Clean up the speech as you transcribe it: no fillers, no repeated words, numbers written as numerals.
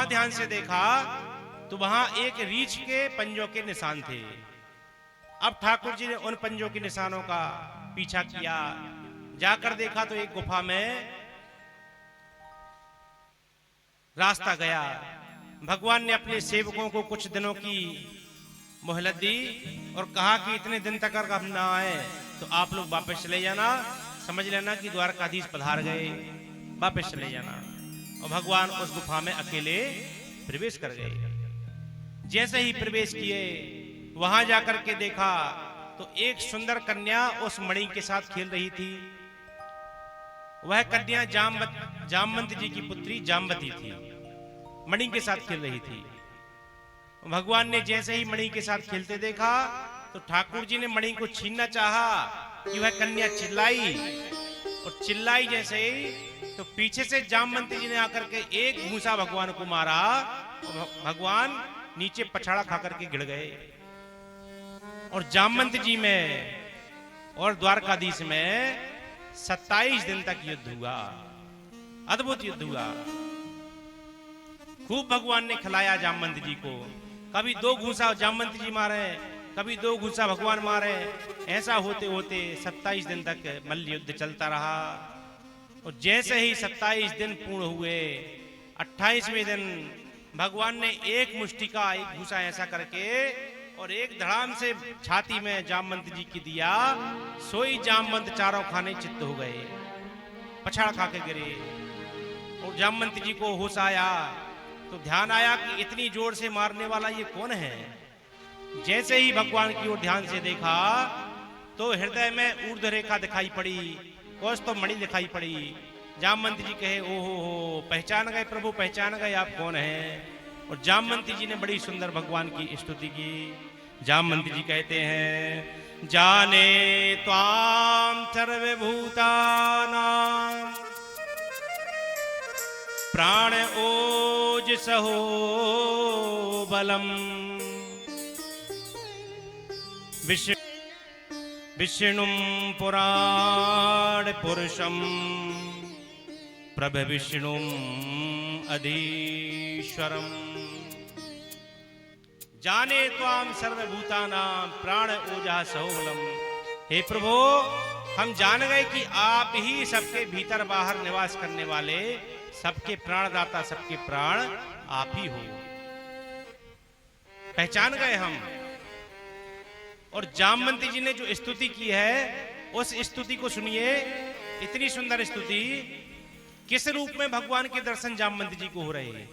वहां ध्यान से देखा तो वहां एक रीछ के पंजों के निशान थे। अब ठाकुर जी ने उन पंजों के निशानों का पीछा किया, जाकर देखा तो एक गुफा में रास्ता गया। भगवान ने अपने सेवकों को कुछ दिनों की मोहलत दी और कहा कि इतने दिन तक अगर हम ना आए तो आप लोग वापस चले जाना, समझ लेना कि द्वारकाधीश पधार गए, वापस चले जाना। और भगवान उस गुफा में अकेले प्रवेश कर गए। जैसे ही प्रवेश किए वहां जाकर के देखा तो एक सुंदर कन्या उस मणि के साथ खेल रही थी। वह कन्या जामवंत जी की पुत्री जामवती थी, मणि के साथ खेल रही थी। भगवान ने जैसे ही मणि के साथ खेलते देखा तो ठाकुर जी ने मणि को छीनना चाहा कि वह कन्या चिल्लाई, और चिल्लाई जैसे ही तो पीछे से जामवंती जी ने आकर के एक घूंसा भगवान को मारा और भगवान नीचे पछाड़ा खा करके गिर गए। और जामवंत जी में और द्वारकाधीश में 27 दिन तक युद्ध हुआ, अद्भुत युद्ध हुआ। खूब भगवान ने खिलाया जामवंत जी को, कभी 2 घूंसा जामवंत जी मारे, कभी 2 घूंसा भगवान मारे। ऐसा होते होते 27 दिन तक मल्ल युद्ध चलता रहा। और जैसे ही 27 दिन पूर्ण हुए, 28वें दिन भगवान ने एक मुष्टि का एक घूंसा ऐसा करके और एक धड़ाम से छाती में जामवंत जी की दिया। सोई जामवंत चारों खाने चित्त हो गए, पछाड़ खा के गिरे। और जामवंत जी को होश आया तो ध्यान आया कि इतनी जोर से मारने वाला ये कौन है। जैसे ही भगवान की ओर ध्यान से देखा तो हृदय में ऊर्ध्व रेखा दिखाई पड़ी, कौश तो मणि दिखाई पड़ी। जामवंत जी कहे, ओहो हो, पहचान गए प्रभु, पहचान गए आप कौन हैं। और जामवंत जी ने बड़ी सुंदर भगवान की स्तुति की। जामवंत जी कहते हैं, जाने त्वाम सर्वभूतानां प्राण ओज सहो बलम विष्णुम पुराण पुरुषम प्रभविष्णुम अधीश्वरम। जाने त्वाम सर्वभूतानां प्राण ओजा सहोबलम। हे प्रभु, हम जान गए कि आप ही सबके भीतर बाहर निवास करने वाले, सबके प्राणदाता, सबके प्राण आप ही हो। पहचान गए हम। और जामवंती जी ने जो स्तुति की है उस स्तुति को सुनिए। इतनी सुंदर स्तुति, किस रूप में भगवान के दर्शन जामवंती जी को हो रहे हैं।